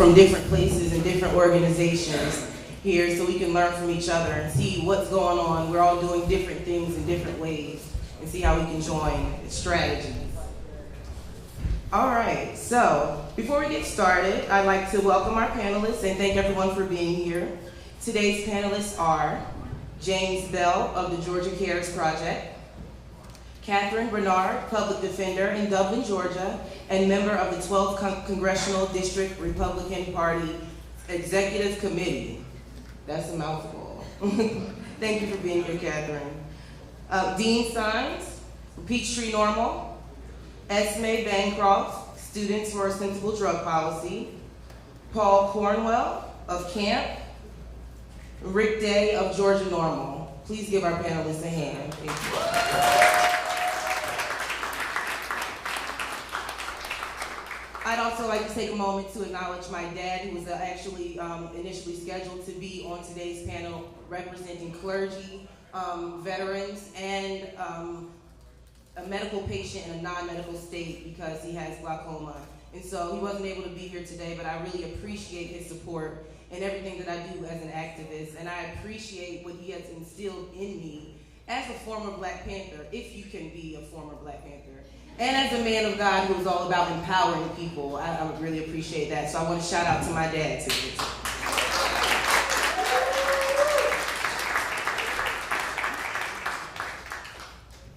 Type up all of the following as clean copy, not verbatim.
from different places and different organizations here so we can learn from each other and see what's going on. We're all doing different things in different ways and see how we can join strategies. All right, so before we get started, I'd like to welcome our panelists and thank everyone for being here. Today's panelists are James Bell of the Georgia Cares Project, Catherine Bernard, public defender in Dublin, Georgia, and member of the 12th Congressional District Republican Party Executive Committee. That's a mouthful. Thank you for being here, Catherine. Dean Sines, Peachtree Normal, Esme Bancroft, Students for a Sensible Drug Policy, Paul Cornwell of CAMP, Rick Day of Georgia Normal. Please give our panelists a hand. Thank you. I'd also like to take a moment to acknowledge my dad, who was actually initially scheduled to be on today's panel representing clergy, veterans, and a medical patient in a non-medical state because he has glaucoma. And so he wasn't able to be here today, but I really appreciate his support in everything that I do as an activist, and I appreciate what he has instilled in me as a former Black Panther, if you can be a former Black Panther. And as a man of God who is all about empowering people, I would really appreciate that. So I want to shout out to my dad too.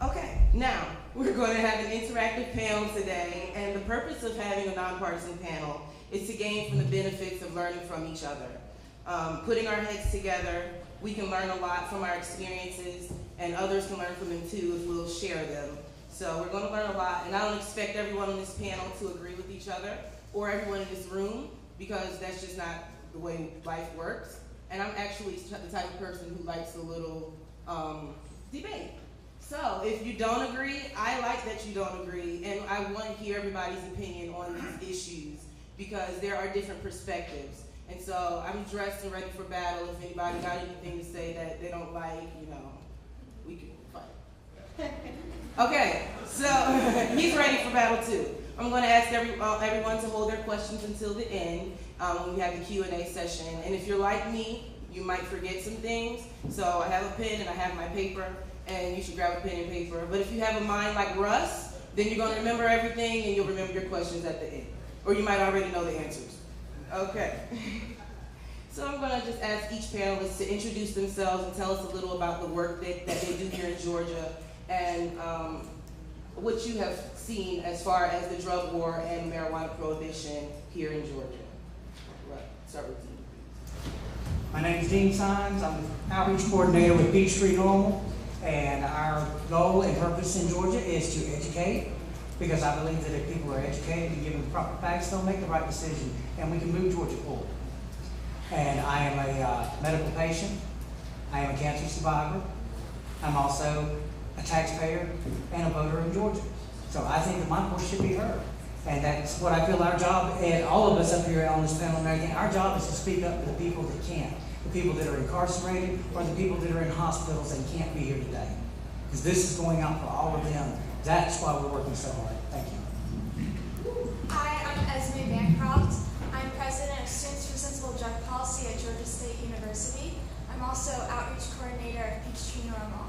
Okay, now we're going to have an interactive panel today, and the purpose of having a nonpartisan panel is to gain from the benefits of learning from each other. Putting our heads together, we can learn a lot from our experiences, and others can learn from them too if we'll share them. So we're going to learn a lot, and I don't expect everyone on this panel to agree with each other or everyone in this room, because that's just not the way life works. And I'm actually the type of person who likes a little debate. So if you don't agree, I like that you don't agree, and I want to hear everybody's opinion on these issues because there are different perspectives. And so I'm dressed and ready for battle. If anybody got anything to say that they don't like, you know, we can fight. Okay, so he's ready for battle too. I'm going to ask everyone to hold their questions until the end when we have the Q&A session. And if you're like me, you might forget some things. So I have a pen and I have my paper, and you should grab a pen and paper. But if you have a mind like Russ, then you're going to remember everything and you'll remember your questions at the end. Or you might already know the answers. Okay. So I'm going to just ask each panelist to introduce themselves and tell us a little about the work that they do here in Georgia, and what you have seen as far as the drug war and marijuana prohibition here in Georgia. Right, start with you. My name is Dean Sines. I'm the outreach coordinator with Peachtree Normal, and our goal and purpose in Georgia is to educate, because I believe that if people are educated and given the proper facts, they'll make the right decision, and we can move Georgia forward. And I am a medical patient. I am a cancer survivor. I'm also a taxpayer and a voter in Georgia. So I think that my voice should be heard. And that's what I feel our job, and all of us up here on this panel and everything, our job is to speak up for the people that can't. The people that are incarcerated, or the people that are in hospitals and can't be here today. Because this is going out for all of them. That's why we're working so hard. Thank you. Hi, I'm Esme Bancroft. I'm president of Students for Sensible Drug Policy at Georgia State University. I'm also outreach coordinator at Peachtree Normal.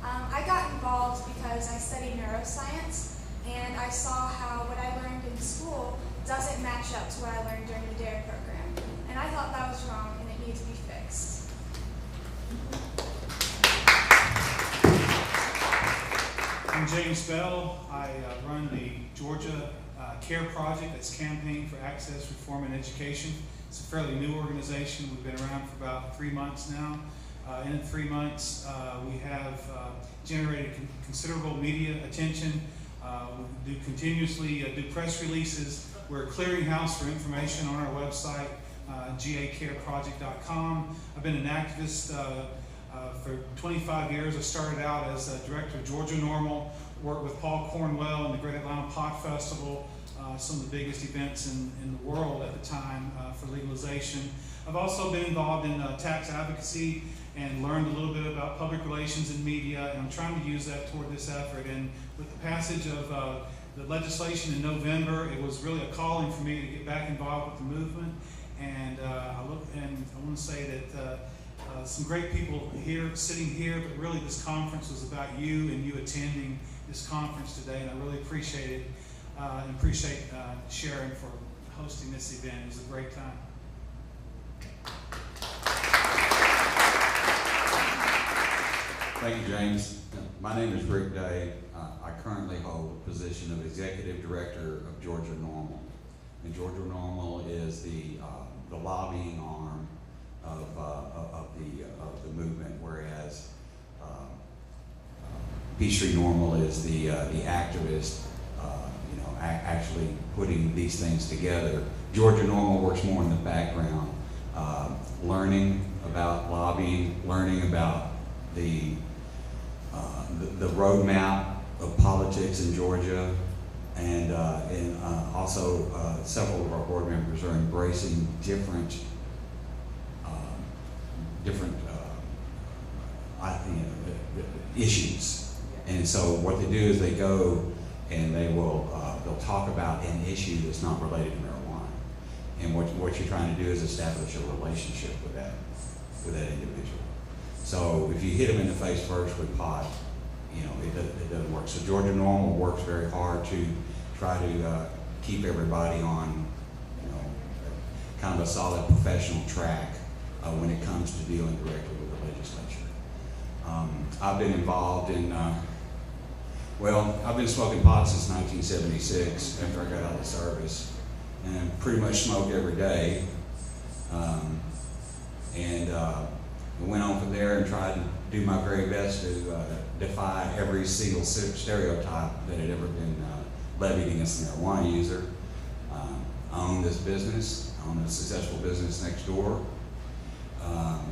I got involved because I studied neuroscience, and I saw how what I learned in school doesn't match up to what I learned during the DARE program. And I thought that was wrong, and it needed to be fixed. I'm James Bell. I run the Georgia CARE project, that's Campaign for Access, Reform, and Education. It's a fairly new organization. We've been around for about 3 months now. In 3 months, we have generated considerable media attention. We do continuously do press releases. We're a clearinghouse for information on our website, gacareproject.com. I've been an activist for 25 years. I started out as a director of Georgia Normal, worked with Paul Cornwell in the Great Atlanta Pot Festival, some of the biggest events in the world at the time for legalization. I've also been involved in tax advocacy and learned a little bit about public relations and media, and I'm trying to use that toward this effort. And with the passage of the legislation in November. It was really a calling for me to get back involved with the movement. And I want to say that some great people here, sitting here, but really this conference was about you and you attending this conference today, and I really appreciate it and appreciate Sharon for hosting this event. It was a great time. Thank you, James. My name is Rick Day. I currently hold the position of Executive Director of Georgia Normal. And Georgia Normal is the lobbying arm of the movement, whereas Peachtree Normal is the activist, actually putting these things together. Georgia Normal works more in the background, learning about lobbying, learning about the roadmap of politics in Georgia, and also several of our board members are embracing different issues. And so what they do is they go and they'll talk about an issue that's not related to marijuana. And what you're trying to do is establish a relationship with that individual. So if you hit them in the face first with pot, it doesn't work. So Georgia Normal works very hard to try to keep everybody on, kind of a solid professional track when it comes to dealing directly with the legislature. I've been involved in, I've been smoking pot since 1976 after I got out of the service, and pretty much smoked every day. Went on from there and tried to do my very best to defy every single stereotype that had ever been levied against a marijuana user. I own this business, I own a successful business next door,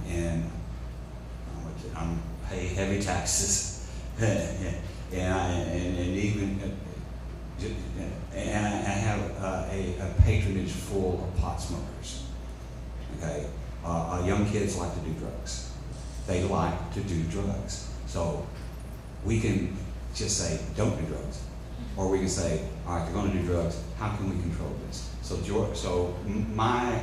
and I pay heavy taxes, and I have a patronage full of pot smokers. Okay. Young kids like to do drugs. They like to do drugs. So we can just say, don't do drugs. Or we can say, all right, they're going to do drugs. How can we control this? So my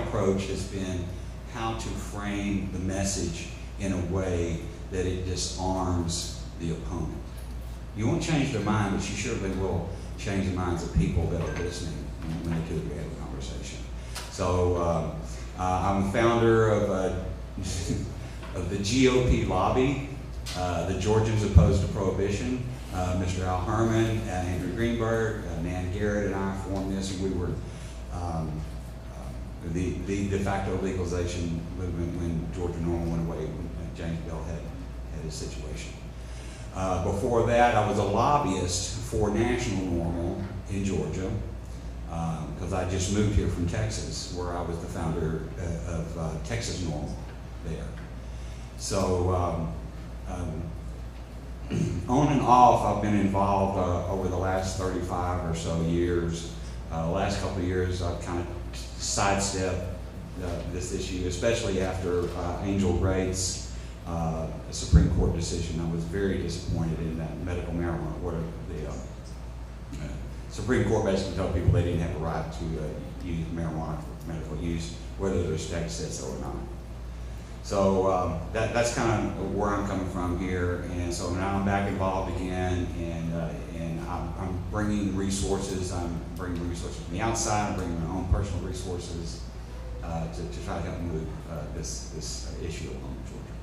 approach has been how to frame the message in a way that it disarms the opponent. You won't change their mind, but you surely will change the minds of people that are listening when they do have a conversation. So I'm a founder of the GOP lobby, the Georgians Opposed to Prohibition. Mr. Al Herman, Andrew Greenberg, Nan Garrett and I formed this, and we were the de facto legalization movement when Georgia Normal went away, when James Bell had his situation. Before that, I was a lobbyist for National Normal in Georgia, because I just moved here from Texas, where I was the founder of Texas Normal there. So on and off, I've been involved over the last 35 or so years. The last couple of years, I've kind of sidestepped this issue, especially after Angel Wright's Supreme Court decision. I was very disappointed in that medical marijuana, where the Supreme Court basically told people they didn't have a right to use marijuana for medical use, whether their state said so or not. So that's kind of where I'm coming from here, and so now I'm back involved again, and I'm bringing resources. I'm bringing resources from the outside. I'm bringing my own personal resources to try to help move this issue along in Georgia.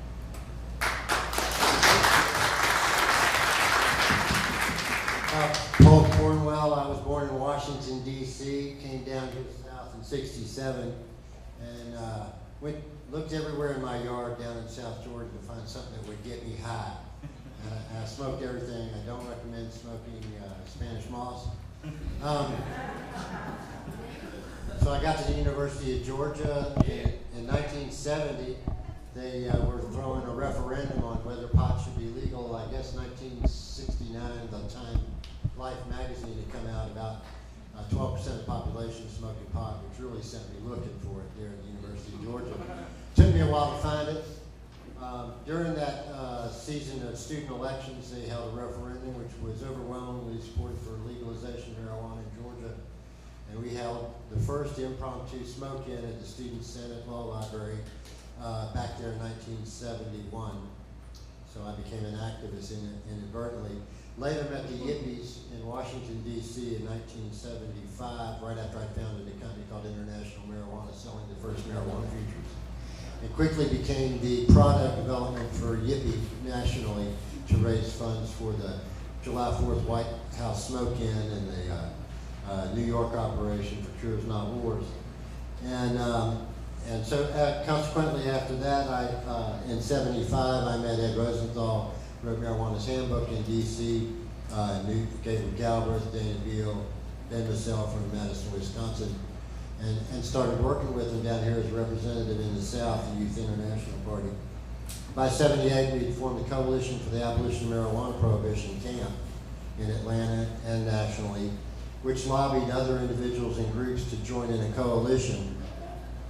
Paul Cornwell. I was born in Washington, D.C., came down here to the South in '67, and looked everywhere in my yard down in South Georgia to find something that would get me high. I smoked everything. I don't recommend smoking Spanish moss. So I got to the University of Georgia in 1970. They were throwing a referendum on whether pot should be legal. I guess 1969, the Time Life magazine had come out about 12% of the population smoking pot, which really sent me looking for it there at the University of Georgia. Took me a while to find it. During that season of student elections, they held a referendum which was overwhelmingly supported for legalization of marijuana in Georgia. And we held the first impromptu smoke-in at the Student Senate Law Library back there in 1971. So I became an activist inadvertently. Later met the Yippies in Washington, D.C. in 1975, right after I founded a company called International Marijuana, selling the first marijuana futures. It quickly became the product development for Yippie nationally to raise funds for the July 4th White House smoke-in and the New York operation for Cures Not Wars. And so consequently after that, in 75, I met Ed Rosenthal, wrote Marijuana's Handbook in D.C., Gabriel Galbraith, Dana Beal, Ben Massell from Madison, Wisconsin, and started working with him down here as a representative in the South, the Youth International Party. By 78, we formed a coalition for the abolition of marijuana prohibition camp in Atlanta and nationally, which lobbied other individuals and groups to join in a coalition,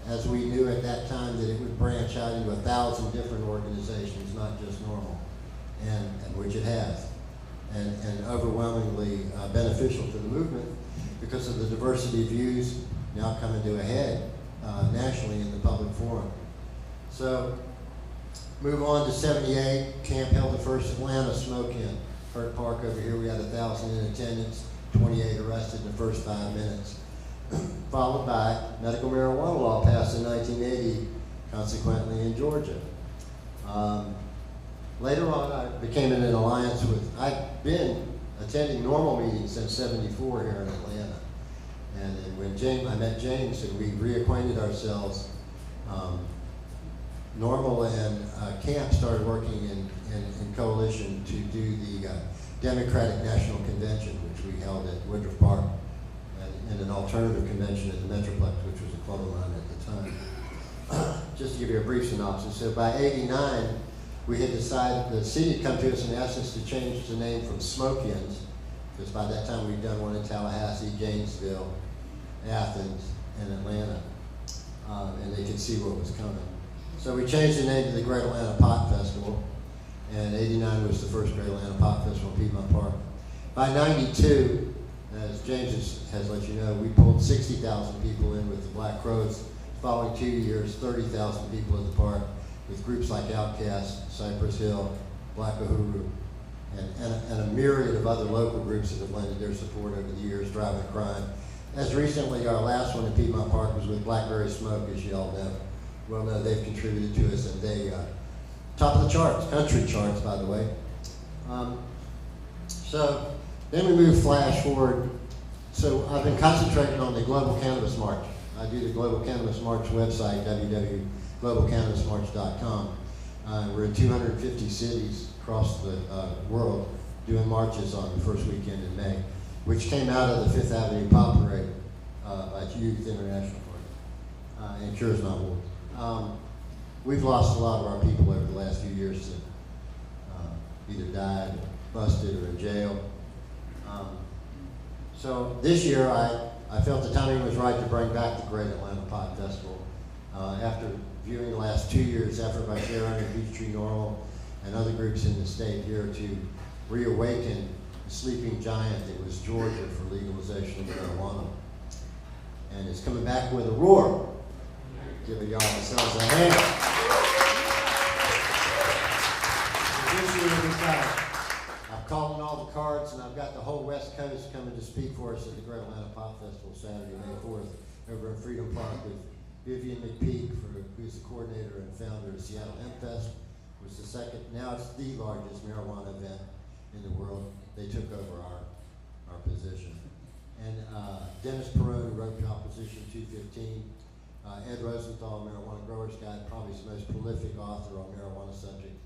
as we knew at that time that it would branch out into 1,000 different organizations, not just normal, and which it has, and overwhelmingly beneficial to the movement because of the diversity of views now coming to a head nationally in the public forum. So, move on to 78, camp held the first Atlanta smoke-in. Hurt Park over here, we had 1,000 in attendance, 28 arrested in the first 5 minutes. Followed by medical marijuana law passed in 1980, consequently in Georgia. Later on, I became in an alliance with, I've been attending normal meetings since 74 here in Atlanta. And then when I met James and we reacquainted ourselves, Normal and Camp started working in coalition to do the Democratic National Convention, which we held at Woodruff Park, and an alternative convention at the Metroplex, which was a club of mine at the time. Just to give you a brief synopsis, so by '89, we had decided, the city had come to us and asked us to change the name from Smoke-Ins, because by that time we'd done one in Tallahassee, Gainesville, Athens, and Atlanta, and they could see what was coming. So we changed the name to the Great Atlanta Pot Festival, and '89 was the first Great Atlanta Pot Festival in Piedmont Park. By '92, as James has let you know, we pulled 60,000 people in with the Black Crows. Following 2 years, 30,000 people at the park, with groups like Outcast, Cypress Hill, Black Uhuru, and a myriad of other local groups that have lended their support over the years, driving crime. As recently, our last one in Piedmont Park was with Blackberry Smoke, as you all know. Well, no, they've contributed to us, and they top of the charts, country charts, by the way. So then we move flash forward. So I've been concentrating on the Global Cannabis March. I do the Global Cannabis March website, www.globalcannabismarch.com. We're in 250 cities across the world doing marches on the first weekend in May, which came out of the Fifth Avenue Pop Parade by Youth International Party and Cures Not Wars. We've lost a lot of our people over the last few years to either died, busted, or in jail. So this year I felt the timing was right to bring back the Great Atlanta Pot Festival. After viewing the last 2 years' effort by Sharon and Peachtree Normal and other groups in the state here to reawaken the sleeping giant that was Georgia for legalization of marijuana. And it's coming back with a roar. Give y'all yourselves a hand. This year I've called in all the cards, and I've got the whole West Coast coming to speak for us at the Great Atlanta Pop Festival Saturday, May 4th, over in Freedom Park with Vivian McPeak, who's the coordinator and founder of Seattle Hemp Fest, which is the second, now it's the largest marijuana event in the world. They took over our position. And Dennis Perone, who wrote Proposition 215, Ed Rosenthal, Marijuana Growers Guide, probably the most prolific author on marijuana subject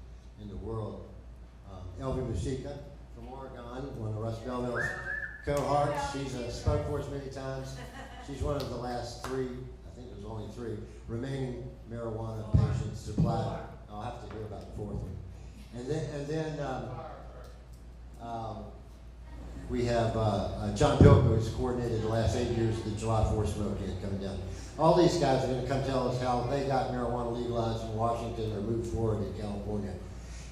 in the world. Elvie Mujica from Oregon, one of Russ Belville's cohorts. She's spoke for us many times. She's one of the last three, I think there's only three, remaining marijuana patients supplied. I'll have to hear about the fourth one. And then We have John Pilko, who's coordinated the last 8 years of the July 4th smoke-in coming down. All these guys are going to come tell us how they got marijuana legalized in Washington or moved forward in California,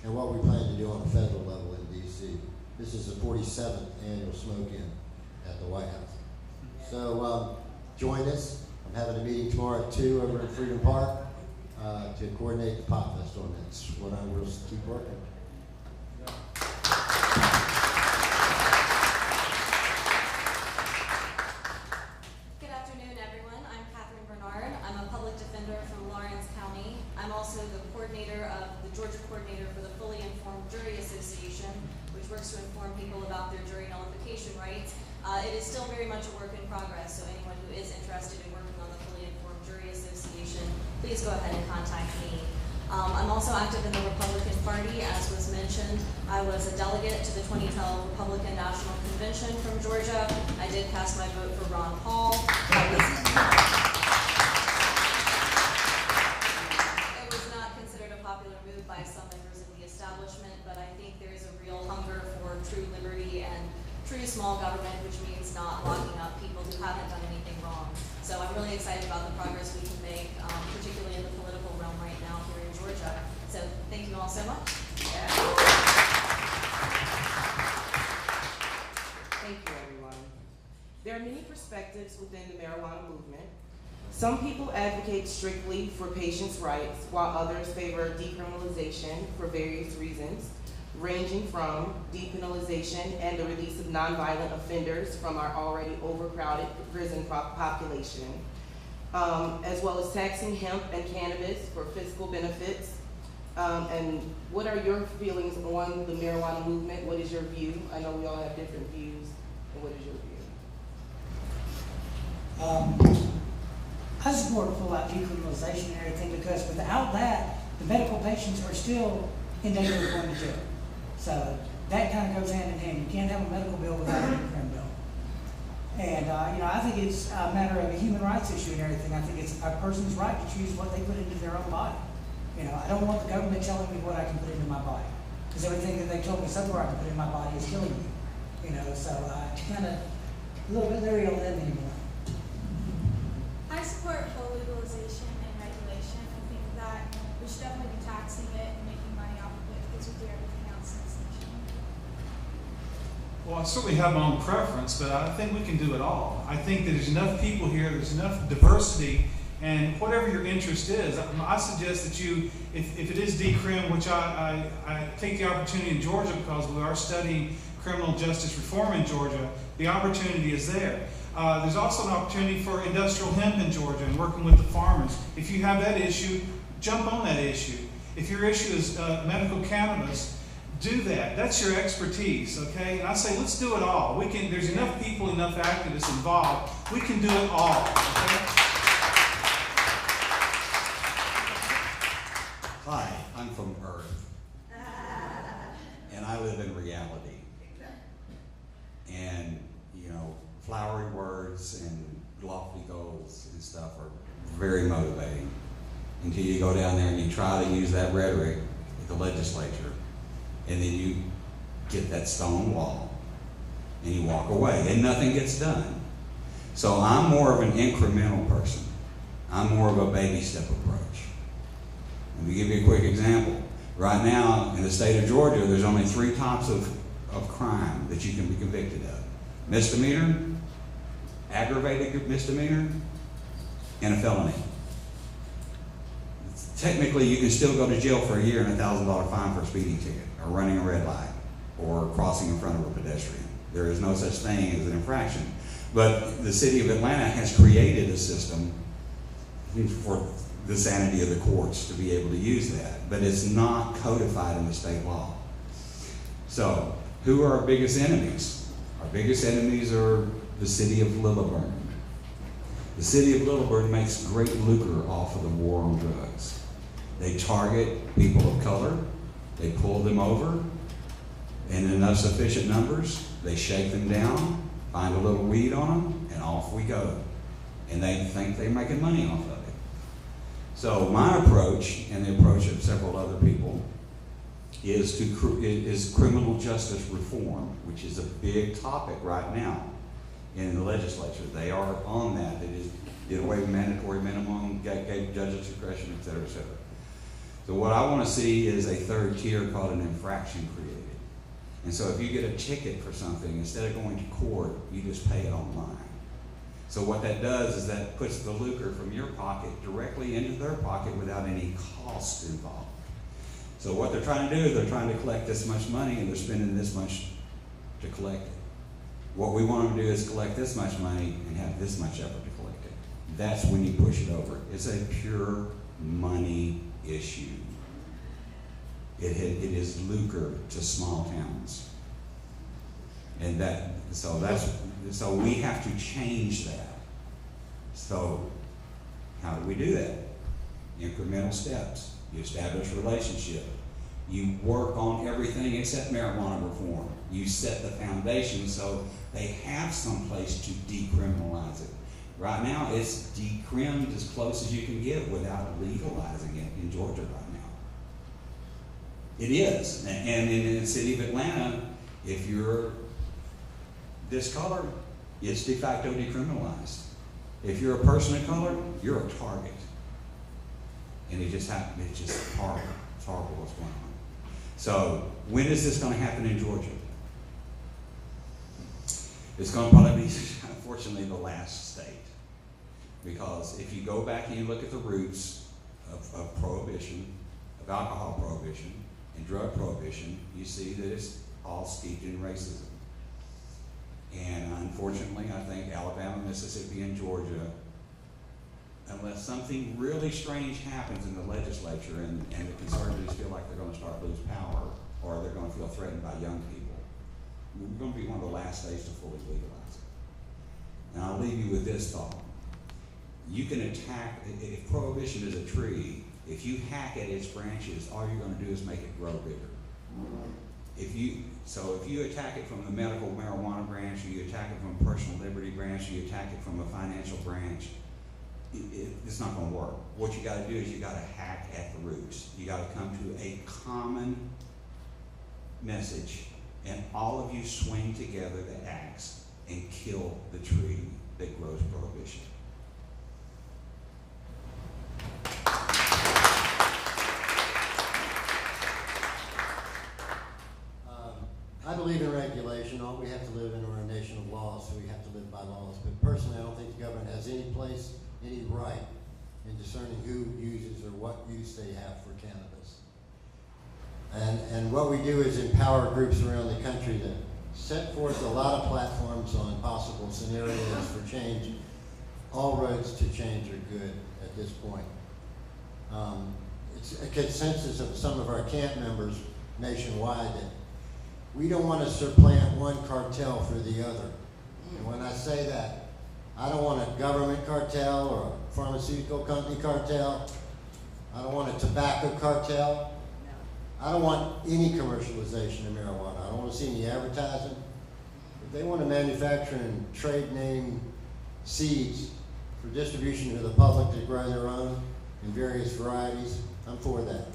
and what we plan to do on a federal level in D.C. This is the 47th annual smoke-in at the White House. So join us. I'm having a meeting tomorrow at 2 over at Freedom Park to coordinate the Pop Fest on that. That's what I will keep working. I'm also the coordinator of the Georgia coordinator for the Fully Informed Jury Association, which works to inform people about their jury nullification rights. It is still very much a work in progress, so anyone who is interested in working on the Fully Informed Jury Association, please go ahead and contact me. I'm also active in the Republican Party, as was mentioned. I was a delegate to the 2012 Republican National Convention from Georgia. I did cast my vote for Ron Paul. By some members of the establishment, but I think there is a real hunger for true liberty and true small government, which means not locking up people who haven't done anything wrong. So I'm really excited about the progress we can make, particularly in the political realm right now here in Georgia. So thank you all so much. Thank you, everyone. There are many perspectives within the marijuana movement. Some people advocate strictly for patients' rights, while others favor decriminalization for various reasons, ranging from depenalization and the release of nonviolent offenders from our already overcrowded prison population, as well as taxing hemp and cannabis for fiscal benefits. And what are your feelings on the marijuana movement? What is your view? I know we all have different views, and what is your view? I support full-out decriminalization and everything, because without that, the medical patients are still in danger of going to jail. So that kind of goes hand in hand. You can't have a medical bill without a crime bill. And I think it's a matter of a human rights issue and everything. I think it's a person's right to choose what they put into their own body. I don't want the government telling me what I can put into my body, because everything that they told me somewhere I can put in my body is killing me. So I kind of a little bit leery on them anymore. I support full legalization and regulation. I think that we should definitely be taxing it and making money off of it, because we do everything else in this nation. Well, I certainly have my own preference, but I think we can do it all. I think that there's enough people here, there's enough diversity, and whatever your interest is, I suggest that you, if it is decrim, which I take the opportunity in Georgia because we are studying criminal justice reform in Georgia, the opportunity is there. There's also an opportunity for industrial hemp in Georgia and working with the farmers. If you have that issue, jump on that issue. If your issue is medical cannabis, do that. That's your expertise, okay? And I say, let's do it all. There's enough people, enough activists involved. We can do it all, okay? Hi, I'm from Earth, and I live in reality. And, flowery words and lofty goals and stuff are very motivating until you go down there and you try to use that rhetoric at the legislature, and then you get that stone wall and you walk away and nothing gets done. So I'm more of an incremental person. I'm more of a baby step approach. Let me give you a quick example. Right now in the state of Georgia, there's only 3 types of crime that you can be convicted of: misdemeanor, aggravated misdemeanor, and a felony. Technically, you can still go to jail for a year and a $1,000 fine for a speeding ticket, or running a red light, or crossing in front of a pedestrian. There is no such thing as an infraction. But the city of Atlanta has created a system for the sanity of the courts to be able to use that, but it's not codified in the state law. So, who are our biggest enemies? Our biggest enemies are the city of Lilburn. The city of Lilburn makes great lucre off of the war on drugs. They target people of color, they pull them over in enough sufficient numbers, they shake them down, find a little weed on them, and off we go. And they think they're making money off of it. So my approach, and the approach of several other people, is criminal justice reform, which is a big topic right now in the legislature. They are on that. It is did away with mandatory minimum, gave judges discretion, et cetera, et cetera. So what I want to see is a third tier called an infraction created. And so if you get a ticket for something, instead of going to court, you just pay it online. So what that does is that puts the lucre from your pocket directly into their pocket without any cost involved. So what they're trying to do is they're trying to collect this much money and they're spending this much to collect it. What we want them to do is collect this much money and have this much effort to collect it. That's when you push it over. It's a pure money issue. It is lucre to small towns. And so we have to change that. So how do we do that? Incremental steps. You establish a relationship. You work on everything except marijuana reform. You set the foundation so they have some place to decriminalize it. Right now, it's decrimmed as close as you can get without legalizing it in Georgia right now. It is. And in the city of Atlanta, if you're this color, it's de facto decriminalized. If you're a person of color, you're a target. And it's just horrible. It's horrible what's going on. So when is this going to happen in Georgia? It's going to probably be, unfortunately, the last state. Because if you go back and you look at the roots of prohibition, of alcohol prohibition, and drug prohibition, you see that it's all steeped in racism. And unfortunately, I think Alabama, Mississippi, and Georgia, unless something really strange happens in the legislature and the conservatives feel like they're going to start to lose power or they're going to feel threatened by young people, we're going to be one of the last states to fully legalize it. And I'll leave you with this thought. You can attack, if prohibition is a tree, if you hack at its branches, all you're going to do is make it grow bigger. If you attack it from the medical marijuana branch, or you attack it from a personal liberty branch, or you attack it from a financial branch, it's not going to work. What you got to do is you got to hack at the roots. You got to come to a common message, and all of you swing together the axe and kill the tree that grows prohibition. I believe in regulation. All we have to live in are a nation of laws, so we have to live by laws. But personally, I don't think the government has any place, any right in discerning who uses or what use they have for cannabis. And what we do is empower groups around the country that set forth a lot of platforms on possible scenarios for change. All roads to change are good at this point. It's a consensus of some of our camp members nationwide that we don't want to supplant one cartel for the other. And when I say that, I don't want a government cartel or a pharmaceutical company cartel. I don't want a tobacco cartel. I don't want any commercialization of marijuana. I don't want to see any advertising. If they want to manufacture and trade name seeds for distribution to the public to grow their own in various varieties, I'm for that.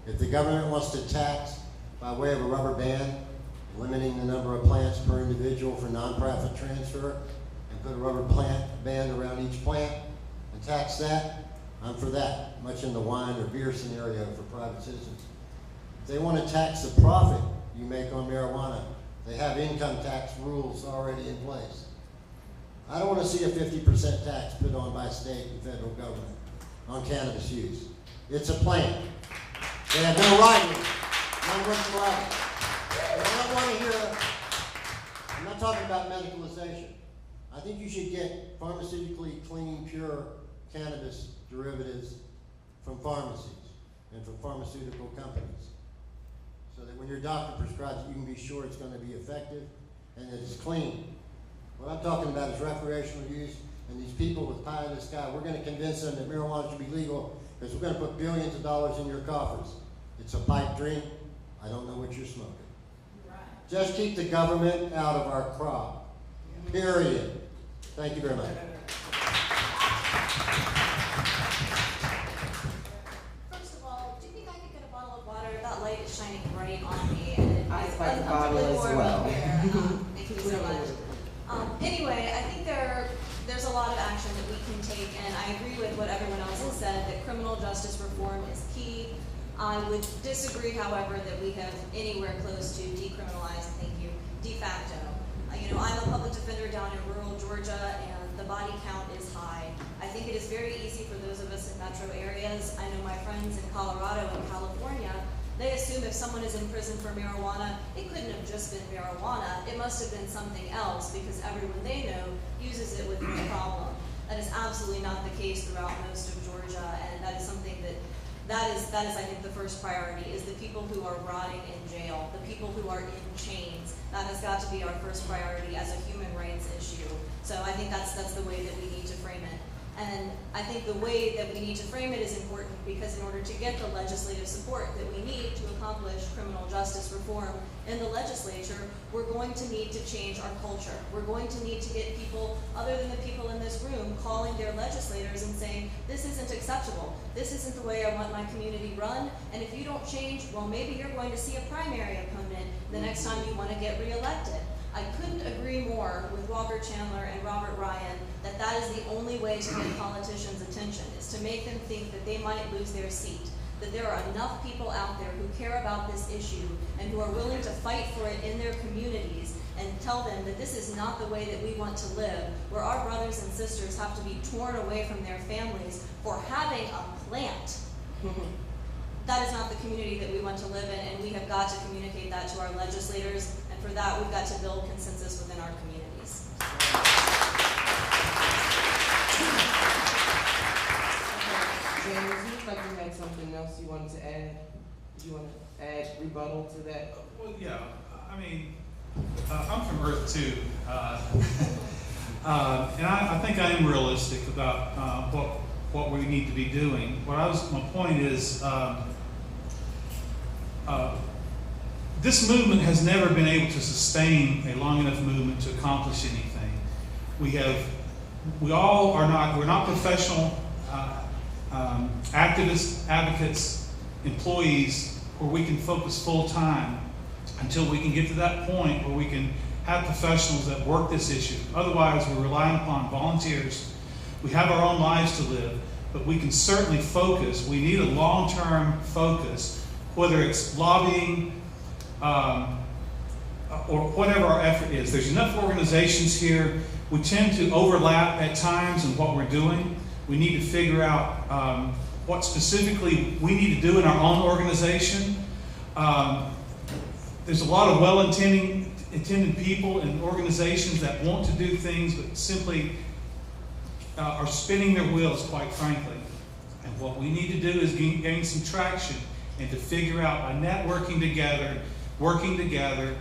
If the government wants to tax by way of a rubber band, limiting the number of plants per individual for nonprofit transfer, and put a rubber band around each plant and tax that, I'm for that, much in the wine or beer scenario for private citizens. If they want to tax the profit you make on marijuana, they have income tax rules already in place. I don't want to see a 50% tax put on by state and federal government on cannabis use. It's a plan. They have no right with it, none whatsoever. I don't want to hear, I'm not talking about medicalization. I think you should get pharmaceutically clean, pure cannabis derivatives from pharmacies and from pharmaceutical companies, so that when your doctor prescribes it, you can be sure it's going to be effective and that it's clean. What I'm talking about is recreational use, and these people with pie in the sky, we're going to convince them that marijuana should be legal because we're going to put billions of dollars in your coffers. It's a pipe dream. I don't know what you're smoking. Just keep the government out of our crop. Period. Thank you very much. First of all, do you think I could get a bottle of water? That light is shining bright. criminal justice reform is key. I would disagree, however, that we have anywhere close to decriminalized, thank you, de facto. I'm a public defender down in rural Georgia, and the body count is high. I think it is very easy for those of us in metro areas. I know my friends in Colorado and California, they assume if someone is in prison for marijuana, it couldn't have just been marijuana. It must have been something else because everyone they know uses it with no problem. That is absolutely not the case throughout most of Georgia, and that is something that is I think the first priority is the people who are rotting in jail, the people who are in chains. That has got to be our first priority as a human rights issue. So I think that's the way that we need to frame it. And I think the way that we need to frame it is important because in order to get the legislative support that we need to accomplish criminal justice reform in the legislature, we're going to need to change our culture. We're going to need to get people, other than the people in this room, calling their legislators and saying, this isn't acceptable. This isn't the way I want my community run. And if you don't change, well, maybe you're going to see a primary opponent the next time you want to get reelected. I couldn't agree more with Walker Chandler and Robert Ryan that that is the only way to get politicians' attention, is to make them think that they might lose their seat, that there are enough people out there who care about this issue and who are willing to fight for it in their communities and tell them that this is not the way that we want to live, where our brothers and sisters have to be torn away from their families for having a plant. That is not the community that we want to live in, and we have got to communicate that to our legislators, and for that we've got to build consensus within our communities. James, you look like you had something else you wanted to add. Did you want to add rebuttal to that? Well, yeah, I mean, I'm from Earth 2, and I think I am realistic about what we need to be doing. My point is, this movement has never been able to sustain a long enough movement to accomplish anything. We're not professional activists, advocates, employees where we can focus full time until we can get to that point where we can have professionals that work this issue. Otherwise, we're relying upon volunteers. We have our own lives to live, but we can certainly focus. We need a long-term focus, whether it's lobbying or whatever our effort is. There's enough organizations here. We tend to overlap at times in what we're doing. We need to figure out what specifically we need to do in our own organization. There's a lot of well-intended people and organizations that want to do things but simply are spinning their wheels, quite frankly. And what we need to do is gain some traction and to figure out by networking together, working together,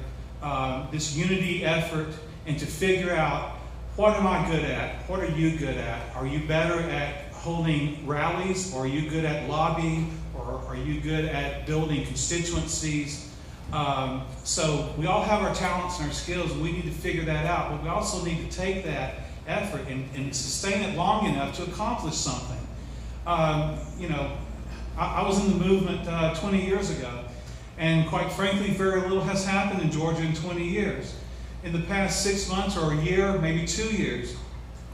this unity effort, and to figure out what am I good at? What are you good at? Are you better at holding rallies, or are you good at lobbying, or are you good at building constituencies? So we all have our talents and our skills, and we need to figure that out. But we also need to take that effort and sustain it long enough to accomplish something. I was in the movement 20 years ago, and quite frankly, very little has happened in Georgia in 20 years. In the past 6 months or a year, maybe 2 years,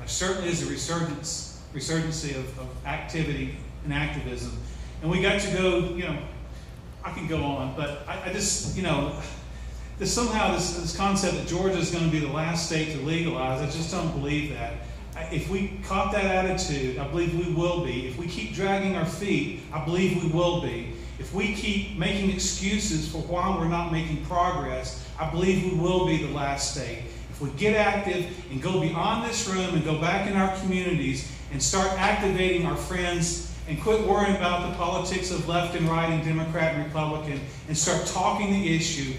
there certainly is a resurgency of activity and activism. And we got to go, I can go on, but I just, there's somehow this concept that Georgia is going to be the last state to legalize. I just don't believe that. If we caught that attitude, I believe we will be. If we keep dragging our feet, I believe we will be. If we keep making excuses for why we're not making progress, I believe we will be the last state. If we get active and go beyond this room and go back in our communities and start activating our friends and quit worrying about the politics of left and right and Democrat and Republican and start talking the issue.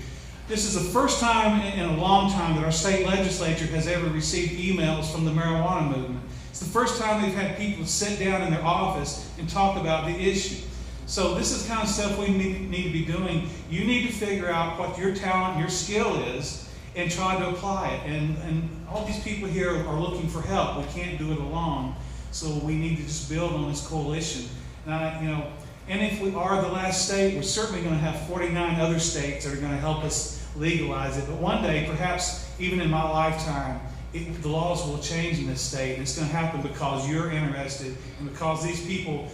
This is the first time in a long time that our state legislature has ever received emails from the marijuana movement. It's the first time they've had people sit down in their office and talk about the issue. So this is the kind of stuff we need to be doing. You need to figure out what your talent, your skill is, and try to apply it. And all these people here are looking for help. We can't do it alone. So we need to just build on this coalition. And if we are the last state, we're certainly going to have 49 other states that are going to help us legalize it. But one day, perhaps even in my lifetime, the laws will change in this state. And it's going to happen because you're interested and because these people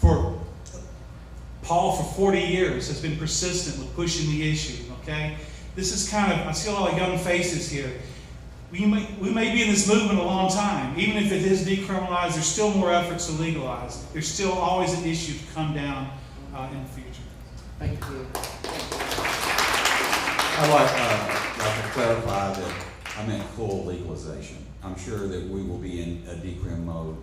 Paul for 40 years has been persistent with pushing the issue, okay? This is kind of, I see a lot of young faces here. We may be in this movement a long time. Even if it is decriminalized, there's still more efforts to legalize. There's still always an issue to come down in the future. Thank you. I'd like to clarify that I meant full legalization. I'm sure that we will be in a decrim mode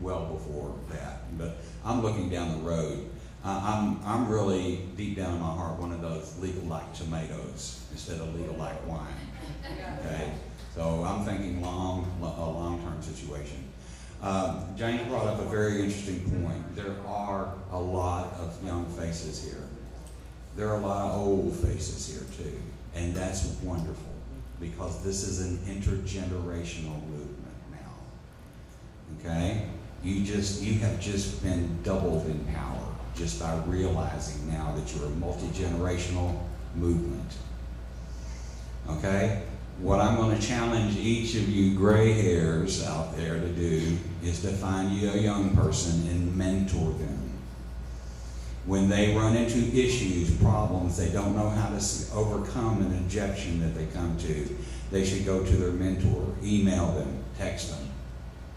well before that, but I'm looking down the road. I'm really, deep down in my heart, one of those legal like tomatoes instead of legal like wine, okay? So I'm thinking long-term situation. James brought up a very interesting point. There are a lot of young faces here. There are a lot of old faces here too, and that's wonderful because this is an intergenerational movement now. Okay, you have just been doubled in power just by realizing now that you're a multi-generational movement. Okay, what I'm going to challenge each of you gray hairs out there to do is to find you a young person and mentor them. When they run into issues, problems, they don't know how to overcome an objection that they come to, they should go to their mentor, email them, text them.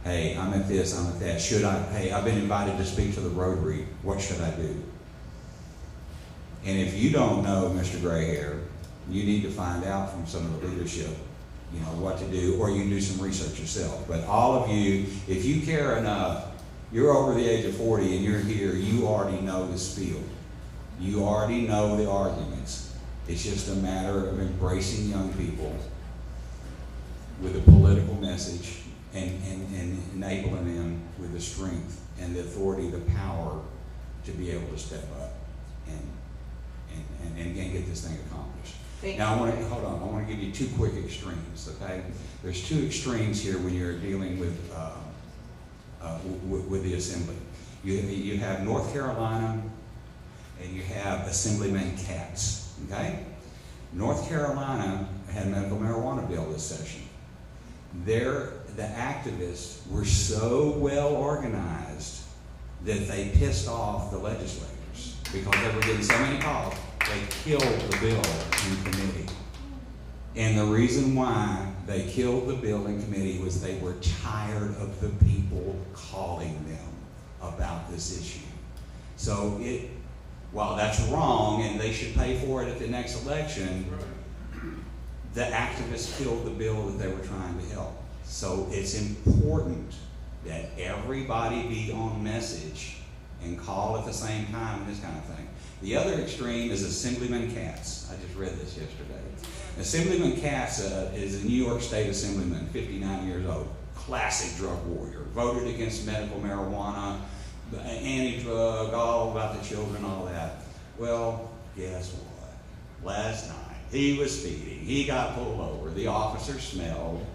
Hey, I'm at this, I'm at that. Hey, I've been invited to speak to the Rotary. What should I do? And if you don't know, Mr. Gray Hair, you need to find out from some of the leadership, you know, what to do, or you can do some research yourself. But all of you, if you care enough, you're over the age of 40 and you're here, you already know the spiel. You already know the arguments. It's just a matter of embracing young people with a political message and enabling them with the strength and the authority, the power to be able to step up and get this thing accomplished. Now, I want to give you two quick extremes, okay? There's two extremes here when you're dealing with the Assembly. You have North Carolina and you have Assemblyman Katz, okay? North Carolina had a medical marijuana bill this session. The activists were so well organized that they pissed off the legislators because they were getting so many calls, they killed the bill in committee. And the reason why they killed the bill in committee was they were tired of the people calling them about this issue. So while that's wrong and they should pay for it at the next election, the activists killed the bill that they were trying to help. So it's important that everybody be on message and call at the same time and this kind of thing. The other extreme is Assemblyman Katz. I just read this yesterday. Assemblyman Katz is a New York State Assemblyman, 59 years old, classic drug warrior, voted against medical marijuana, anti-drug, all about the children, all that. Well, guess what? Last night, he was speeding. He got pulled over. The officer smelled.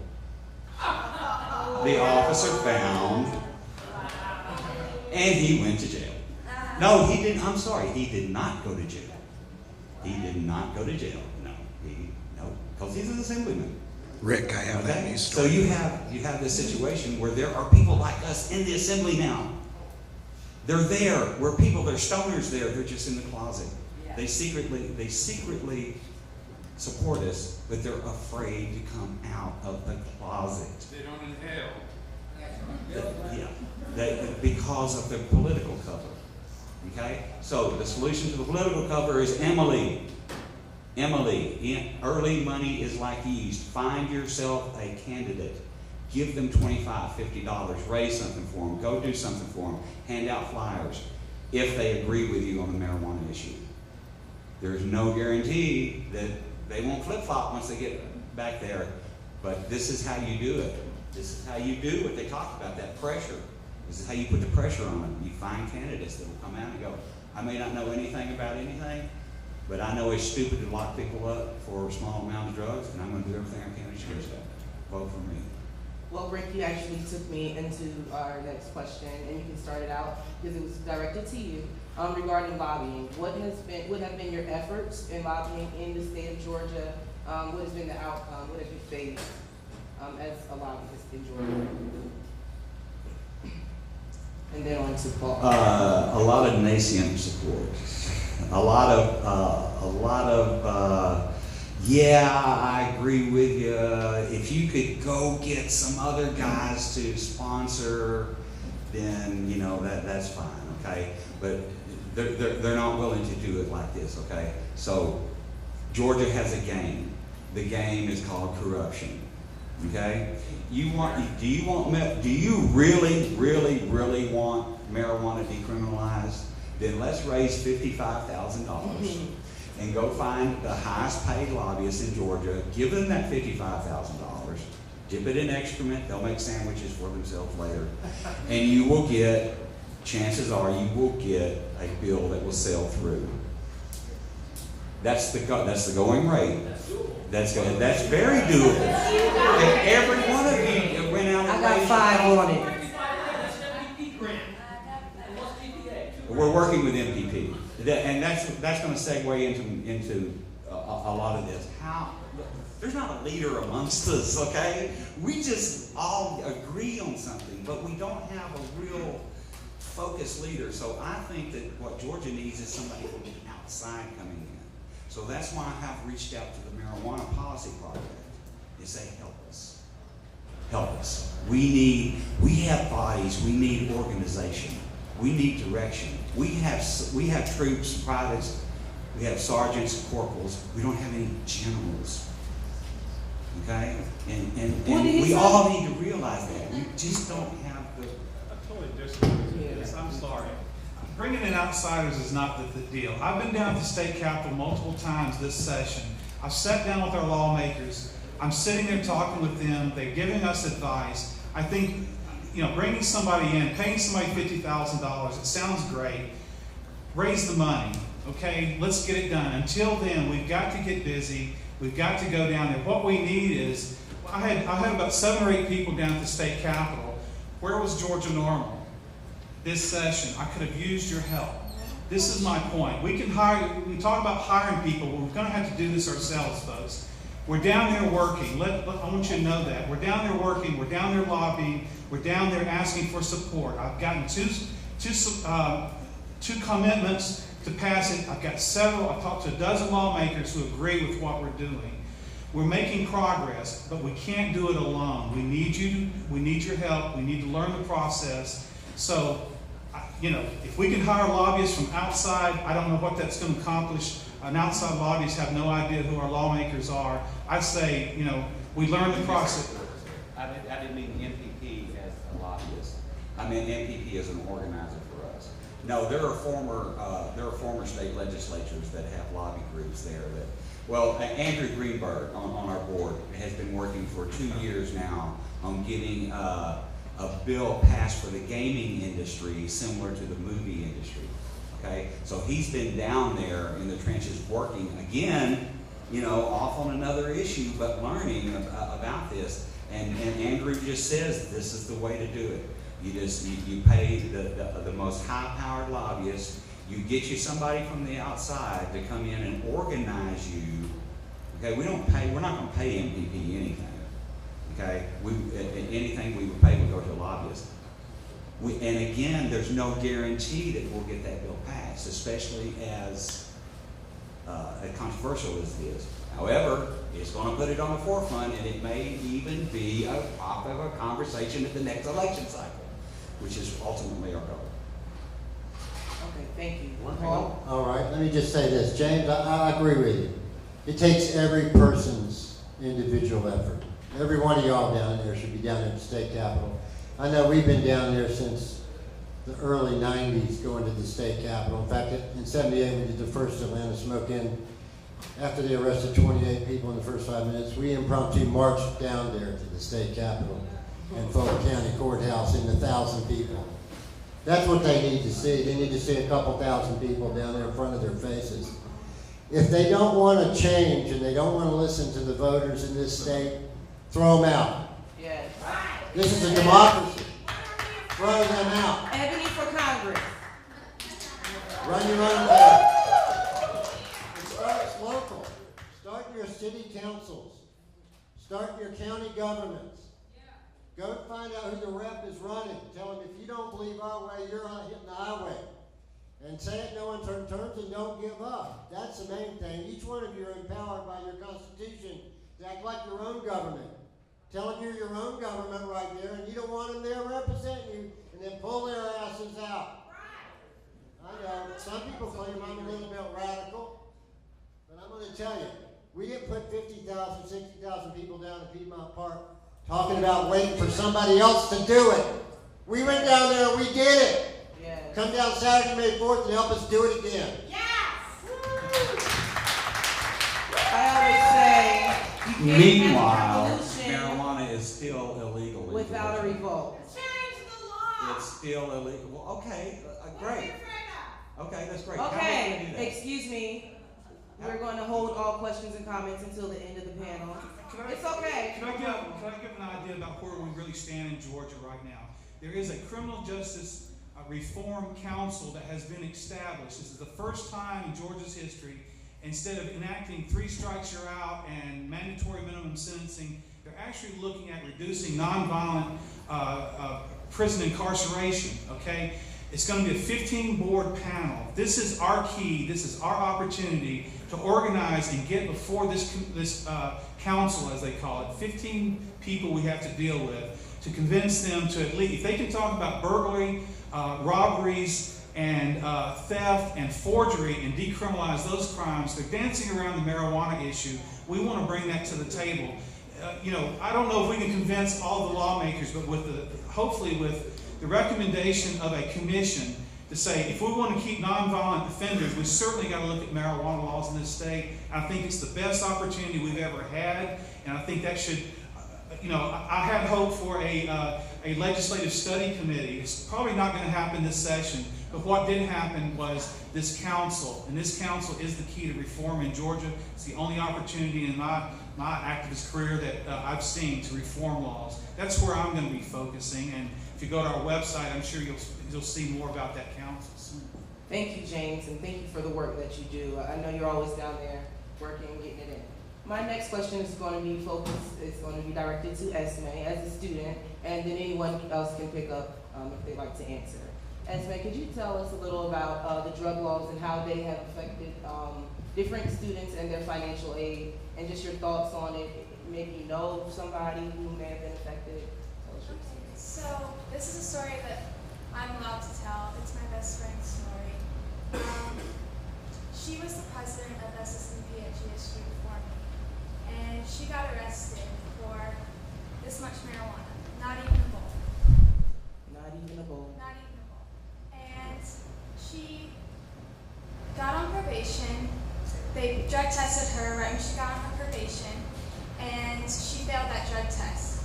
The officer found. And he went to jail. No, he didn't. I'm sorry. He did not go to jail. He did not go to jail. No, because he's an assemblyman. Rick, I have that news story. So you have this situation where there are people like us in the assembly now. They're there. We're people. They're stoners there. They're just in the closet. Yeah. They secretly support us, but they're afraid to come out of the closet. They don't inhale. Because of their political cover. Okay? So the solution to the political cover is Emily. Early money is like yeast. Find yourself a candidate. Give them $25, $50. Raise something for them. Go do something for them. Hand out flyers if they agree with you on the marijuana issue. There's no guarantee that they won't flip-flop once they get back there, but this is how you do it. This is how you do what they talked about, that pressure. This is how you put the pressure on them. You find candidates that will come out and go, I may not know anything about anything, but I know it's stupid to lock people up for a small amount of drugs, and I'm going to do everything I can to change that. Vote for me. Well, Rick, you actually took me into our next question, and you can start it out because it was directed to you regarding lobbying. What have been your efforts in lobbying in the state of Georgia? What has been the outcome? What have you faced as a lobbyist in Georgia? And then on to Paul. A lot of nascent support. A lot of, yeah, I agree with you. If you could go get some other guys to sponsor, then, you know, that's fine, okay? But they're not willing to do it like this, okay? So Georgia has a game. The game is called corruption, okay? Do you really want marijuana decriminalized? Then let's raise $55,000 and go find the highest paid lobbyists in Georgia, give them that $55,000, dip it in excrement, they'll make sandwiches for themselves later, and you will get, chances are you will get a bill that will sail through. That's the going rate. That's very doable. And every one of you went out and I got 5 on it. We're working with MPP, and that's going to segue into a lot of this. There's not a leader amongst us, okay? We just all agree on something, but we don't have a real focused leader. So I think that what Georgia needs is somebody from the outside coming in. So that's why I have reached out to the Marijuana Policy Project and say, help us. Help us. We have bodies, we need organization, we need direction. We have troops, privates, we have sergeants, corporals, we don't have any generals. Okay? And we all need to realize that. We just don't have the... I totally disagree with this. I'm sorry. Bringing in outsiders is not the deal. I've been down at the state capitol multiple times this session. I've sat down with our lawmakers. I'm sitting there talking with them. They're giving us advice. I think, you know, bringing somebody in, paying somebody $50,000, it sounds great. Raise the money, okay? Let's get it done. Until then, we've got to get busy. We've got to go down there. What we need is, I had about 7 or 8 people down at the state capitol. Where was Georgia Normal? This session, I could have used your help. This is my point. We talk about hiring people, but we're going to have to do this ourselves, folks. We're down there working. I want you to know that. We're down there working. We're down there lobbying. We're down there asking for support. I've gotten two commitments to pass it. I've got several. I've talked to a dozen lawmakers who agree with what we're doing. We're making progress, but we can't do it alone. We need you. We need your help. We need to learn the process. So, you know, if we can hire lobbyists from outside, I don't know what that's going to accomplish. An outside lobbyists have no idea who our lawmakers are. I'd say, you know, we learn the process. I didn't mean MPP as a lobbyist. I meant MPP as an organizer for us. No, there are former state legislatures that have lobby groups there. Andrew Greenberg on our board has been working for 2 years now on getting a bill passed for the gaming industry similar to the movie industry. Okay, so he's been down there in the trenches working again, you know, off on another issue, but learning about this. And Andrew just says this is the way to do it. You pay the most high-powered lobbyist. You get you somebody from the outside to come in and organize you. Okay, we're not going to pay MPP anything. Okay, anything we would pay would go to a lobbyist. And again, there's no guarantee that we'll get that bill passed, especially as controversial as it is. However, it's going to put it on the forefront, and it may even be a topic of a conversation at the next election cycle, which is ultimately our goal. Okay, thank you. Paul? All right, let me just say this. James, I agree with you. It takes every person's individual effort. Every one of y'all down there should be down at the state capitol. I know we've been down there since the early 90s going to the state capitol. In fact, in 78 we did the first Atlanta smoke-in. After they arrested 28 people in the first 5 minutes, we impromptu marched down there to the state capitol and Fulton County Courthouse in 1,000 people. That's what they need to see. They need to see a couple thousand people down there in front of their faces. If they don't want to change and they don't want to listen to the voters in this state, throw them out. Yes. This is a democracy. Throw them out. Ebony for Congress. Run your own path. It starts local. Start your city councils. Start your county governments. Go find out who the rep is running. Tell them if you don't believe our way, you're not hitting the highway. And say it no uncertain terms and don't give up. That's the main thing. Each one of you are empowered by your Constitution to act like your own government. Tell them you're your own government right there and you don't want them there representing you and then pull their asses out. I know, some people claim I'm a little bit radical, but I'm going to tell you, we didn't put 50,000, 60,000 people down at Piedmont Park talking about waiting for somebody else to do it. We went down there and we did it. Yes. Come down Saturday, May 4th and help us do it again. Yes! I always say, you can't Meanwhile, have a revolution marijuana is still illegal in without a Georgia. revolt. It's still illegal. Well, okay, great. Okay, that's great. How are we Okay, gonna do that? excuse me. We're going to hold all questions and comments until the end of the panel. It's okay. Can I give an idea about where we really stand in Georgia right now? There is a criminal justice reform council that has been established. This is the first time in Georgia's history, instead of enacting 3 strikes you're out and mandatory minimum sentencing, they're actually looking at reducing nonviolent prison incarceration, okay? It's going to be a 15-board panel. This is our key. This is our opportunity to organize and get before this council, as they call it, 15 people we have to deal with, to convince them to at least, if they can talk about burglary, robberies, and theft and forgery and decriminalize those crimes, they're dancing around the marijuana issue. We want to bring that to the table. You know, I don't know if we can convince all the lawmakers, but hopefully with the recommendation of a commission to say, if we want to keep nonviolent offenders, we certainly got to look at marijuana laws in this state. I think it's the best opportunity we've ever had, and I think that should, you know, I had hope for a legislative study committee. It's probably not going to happen this session, but what did happen was this council, and this council is the key to reform in Georgia. It's the only opportunity in my activist career that I've seen to reform laws. That's where I'm going to be focusing, and if you go to our website, I'm sure you'll see more about that council soon. Thank you, James, and thank you for the work that you do. I know you're always down there working and getting it in. My next question is going to be focused, it's going to be directed to Esme as a student, and then anyone else can pick up if they'd like to answer. Esme, could you tell us a little about the drug laws and how they have affected different students and their financial aid, and just your thoughts on it? Maybe you know somebody who may have been affected. Tell us your Okay, so this is a story that I'm allowed to tell. It's my best friend's story. She was the president of SSNP at GSU before me, and she got arrested for this much marijuana, not even a bowl. Not even a bowl. Not even a bowl. And she got on probation. They drug tested her right when she got on her probation, and she failed that drug test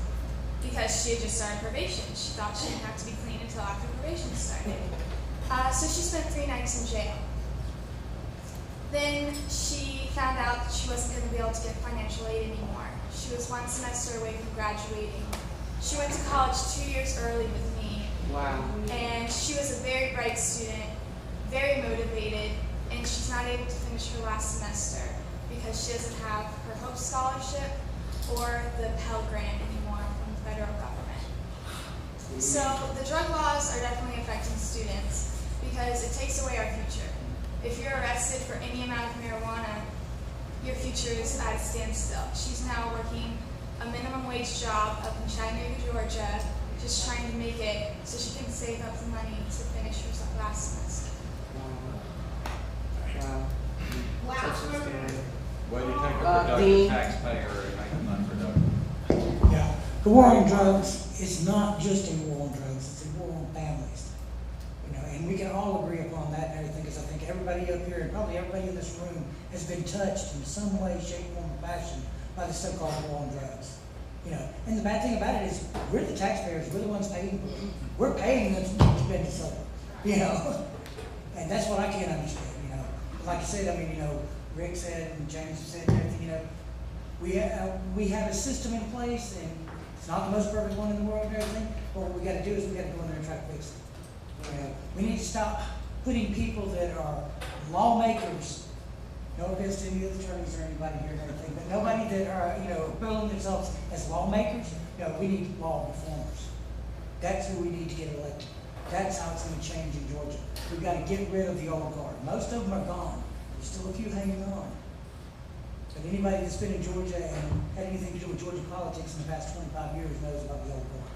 because she had just started probation. She thought she didn't have to be clean until after probation started. So she spent 3 nights in jail. Then she found out that she wasn't going to be able to get financial aid anymore. She was 1 semester away from graduating. She went to college 2 years early with me. Wow. And she was a very bright student, very motivated, and she's not able to finish her last semester because she doesn't have her Hope Scholarship or the Pell Grant anymore from the federal government. So the drug laws are definitely affecting students because it takes away our future. If you're arrested for any amount of marijuana, your future is at a standstill. She's now working a minimum wage job up in Chattanooga, Georgia, just trying to make it so she can save up the money to finish her last semester. Wow. Well, you take a productive taxpayer and make them unproductive. Yeah, the war on drugs is not just a war on drugs, it's a war on families. You know, and we can all agree upon that and everything, because I think everybody up here and probably everybody in this room has been touched in some way, shape, form, or fashion by the so-called war on drugs. You know, and the bad thing about it is we're the taxpayers, we're the ones paying for it. We're paying them to spend it so, you know. And that's what I can't understand, you know. Like I said, I mean, you know, Rick said and James said and everything, you know, we have a system in place, and it's not the most perfect one in the world and everything, but what we got to do is we got to go in there and try to fix it. You know, we need to stop putting people that are lawmakers no offense to any of the attorneys or anybody here and everything, but nobody that are, billing themselves as lawmakers, we need law reformers. That's who we need to get elected. That's how it's gonna change in Georgia. We've got to get rid of the old guard. Most of them are gone. There's still a few hanging on. But anybody that's been in Georgia and had anything to do with Georgia politics in the past 25 years knows about the old guard.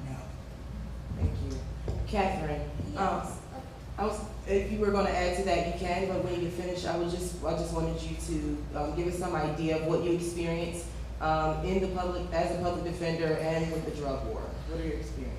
Now, Thank you. Catherine, Yes. if you were going to add to that, you can, but when you finish, I just wanted you to give us some idea of what you experienced in the public, as a public defender and with the drug war. What are your experiences?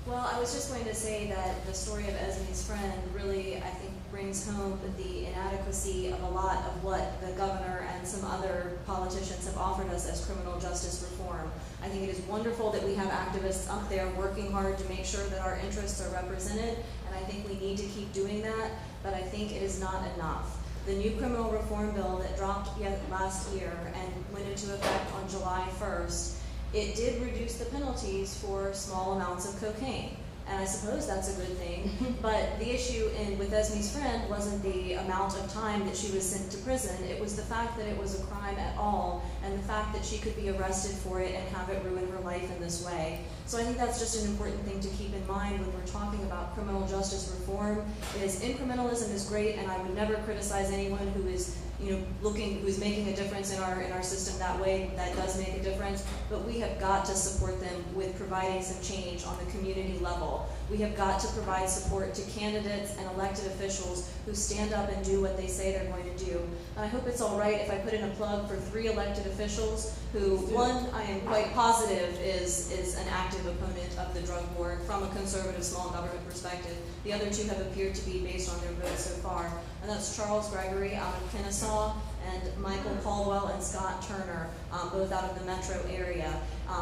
Well, I was just going to say that the story of Esme's friend really, I think, brings home the inadequacy of a lot of what the governor and some other politicians have offered us as criminal justice reform. I think it is wonderful that we have activists up there working hard to make sure that our interests are represented, and I think we need to keep doing that, but I think it is not enough. The new criminal reform bill that dropped last year and went into effect on July 1st, it did reduce the penalties for small amounts of cocaine. And I suppose that's a good thing, but the issue with Esme's friend wasn't the amount of time that she was sent to prison, it was the fact that it was a crime at all, and the fact that she could be arrested for it and have it ruin her life in this way. So I think that's just an important thing to keep in mind when we're talking about criminal justice reform. Incrementalism is great, and I would never criticize anyone who is who's making a difference in our system that way. That does make a difference, but we have got to support them with providing some change on the community level. We have got to provide support to candidates and elected officials who stand up and do what they say they're going to do. And I hope it's all right if I put in a plug for 3 elected officials who, one, I am quite positive is an active opponent of the drug war from a conservative small government perspective. The other 2 have appeared to be based on their votes so far, and that's Charles Gregory out of Kennesaw and Michael Caldwell and Scott Turner, both out of the metro area.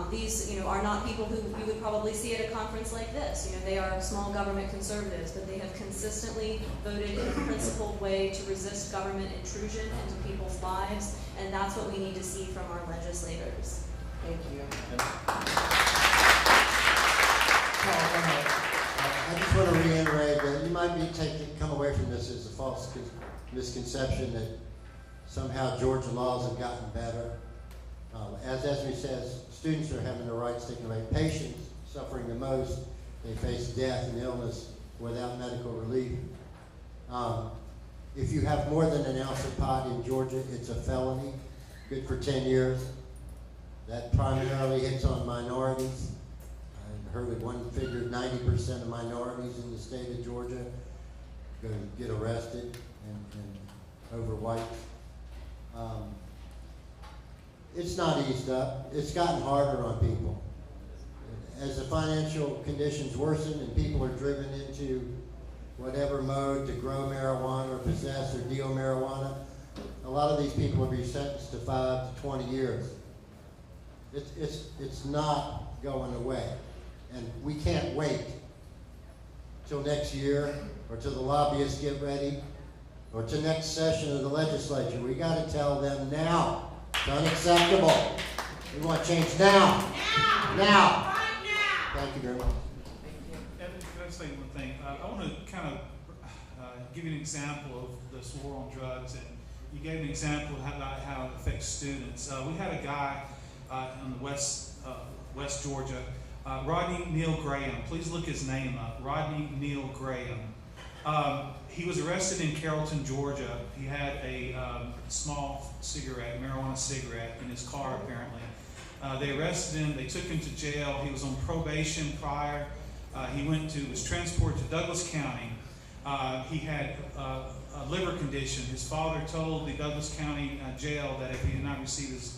These, are not people who you would probably see at a conference like this. They are small government conservatives, but they have consistently voted in a principled way to resist government intrusion into people's lives, and that's what we need to see from our legislators. Thank you. I just want to reiterate that you might be come away from this as a false misconception that somehow Georgia laws have gotten better. As Esme says, students are having their rights taken away. Patients suffering the most, they face death and illness without medical relief. If you have more than an ounce of pot in Georgia, it's a felony, good for 10 years. That primarily hits on minorities. I heard that one figure, 90% of minorities in the state of Georgia go get arrested and over whites. It's not eased up. It's gotten harder on people. As the financial conditions worsen and people are driven into whatever mode to grow marijuana or possess or deal marijuana, a lot of these people will be sentenced to 5 to 20 years. It's not going away. And we can't wait till next year or till the lobbyists get ready or till next session of the legislature. We got to tell them now. It's unacceptable. We want change now. Now. Right now. Thank you very much. Evan, can I say one thing? I want to kind of give you an example of this war on drugs, and you gave an example of how it affects students. We had a guy in the West Georgia, Rodney Neal Graham. Please look his name up. Rodney Neal Graham. He was arrested in Carrollton, Georgia. He had a small cigarette, marijuana cigarette, in his car apparently. They arrested him, they took him to jail. He was on probation prior. He was transported to Douglas County. He had a liver condition. His father told the Douglas County jail that if he did not receive his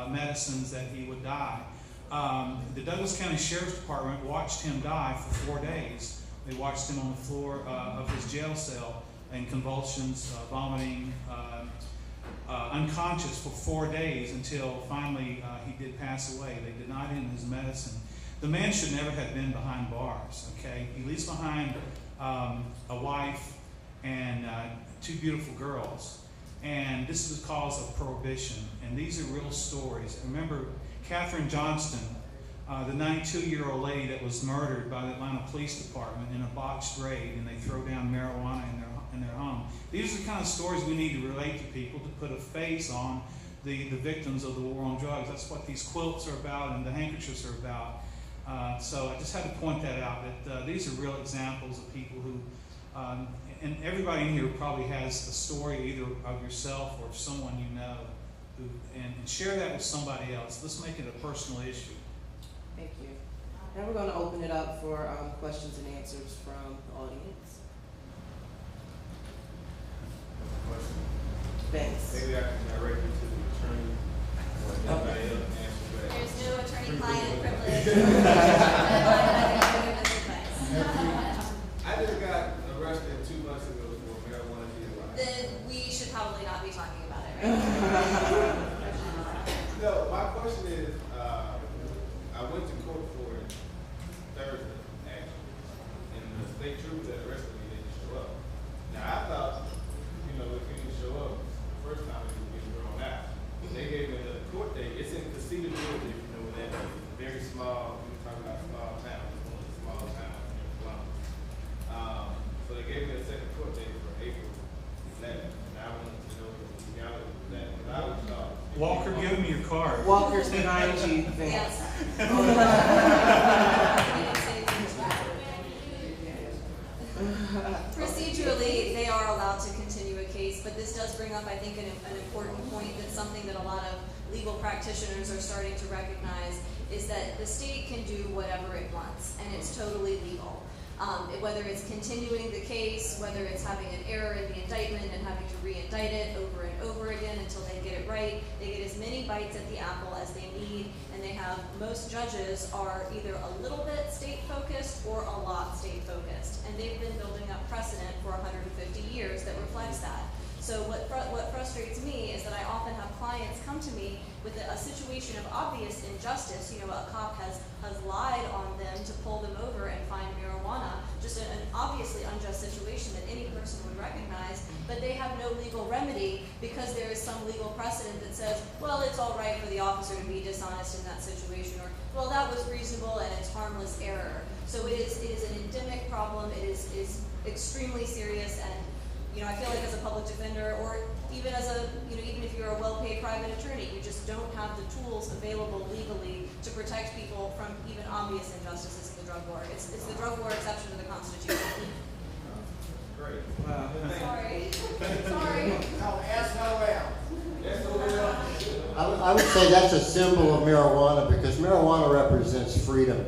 medicines that he would die. The Douglas County Sheriff's Department watched him die for 4 days. They watched him on the floor of his jail cell in convulsions, vomiting, unconscious for 4 days until finally he did pass away. They denied him his medicine. The man should never have been behind bars, okay? He leaves behind a wife and 2 beautiful girls. And this is the cause of prohibition. And these are real stories. Remember, Katherine Johnston, the 92-year-old lady that was murdered by the Atlanta Police Department in a botched raid, and they throw down marijuana in their home. These are the kind of stories we need to relate to people, to put a face on the victims of the war on drugs. That's what these quilts are about and the handkerchiefs are about. So I just had to point that out, that these are real examples of people who, and everybody in here probably has a story either of yourself or of someone you know, who, and share that with somebody else. Let's make it a personal issue. Thank you. Now we're going to open it up for questions and answers from the audience. Thanks. Maybe I can direct you to the attorney or anybody else answer that. There's no attorney-client privilege. I just got arrested 2 months ago for marijuana DUI. Then we should probably not be talking about it right now. No, my question is, I went to court for it Thursday, actually, and the state trooper that arrested me didn't show up. Now, I thought, if he didn't show up the first time, he was getting thrown out. They gave me another court date. It's in Casita, Georgia, if you know where that is. It's a very small, we were talking about small town. It's one of the small towns in Columbus. So they gave me a second court date for April 11th. And I wanted to know the legality of that. But I was Walker, give me your card. Walker's behind you, Vince. Yes. Procedurally, they are allowed to continue a case, but this does bring up, I think, an important point. That's something that a lot of legal practitioners are starting to recognize, is that the state can do whatever it wants, and it's totally legal. Whether it's continuing the case, whether it's having an error in the indictment and having to re-indict it over and over again until they get it right. They get as many bites at the apple as they need, and they have, most judges are either a little bit state-focused or a lot state-focused, and they've been building up precedent for 150 years that reflects that. So what frustrates me is that I often have clients come to me with a situation of obvious injustice. A cop has lied on them to pull them over and find marijuana, just an obviously unjust situation that any person would recognize, but they have no legal remedy because there is some legal precedent that says, well, it's all right for the officer to be dishonest in that situation, or, well, that was reasonable and it's harmless error. So it is an endemic problem. It is extremely serious, and I feel like as a public defender, or even as even if you're a well-paid private attorney, you just don't have the tools available legally to protect people from even obvious injustices in the drug war. It's the drug war exception to the Constitution. great. Sorry. I would say that's a symbol of marijuana, because marijuana represents freedom.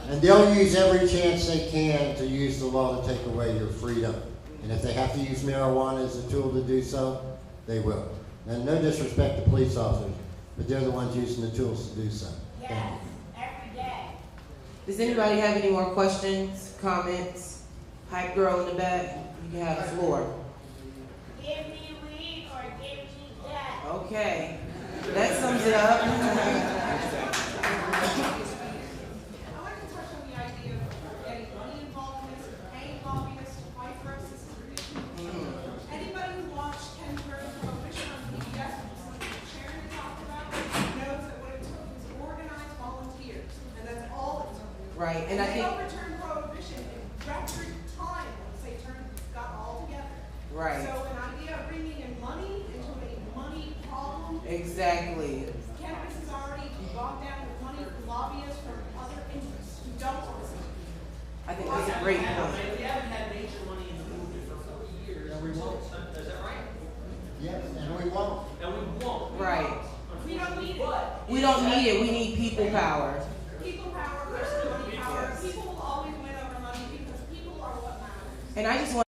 And they'll use every chance they can to use the law to take away your freedom. And if they have to use marijuana as a tool to do so, they will. And no disrespect to police officers, but they're the ones using the tools to do so. Yes, every day. Does anybody have any more questions, comments? Hype girl in the back, you can have the floor. Give me weed or give me death. Okay, that sums it up. I wanted to touch on the idea of getting money involved in this, paying lobbyists to fight for us. This is ridiculous. Anybody who watched Ken Burns' Prohibition on PBS, which is something the chairman talked about, knows that what it took was organized volunteers, and that's all it took. Right, and I they think, overturned Prohibition in record time once they got all together. right, So an idea of bringing in money into a money problem. exactly. Cannabis is already bogged down with money from lobbyists from other interests who don't want to see it. I think that's a great point. We haven't had major money in the movement for 40 years. And we won't. Is that right? Yes, and we won't. And we won't. Right. We don't need it. We don't need it, we need people power. People power versus money power. People will always win over money because people are what matters. And I just want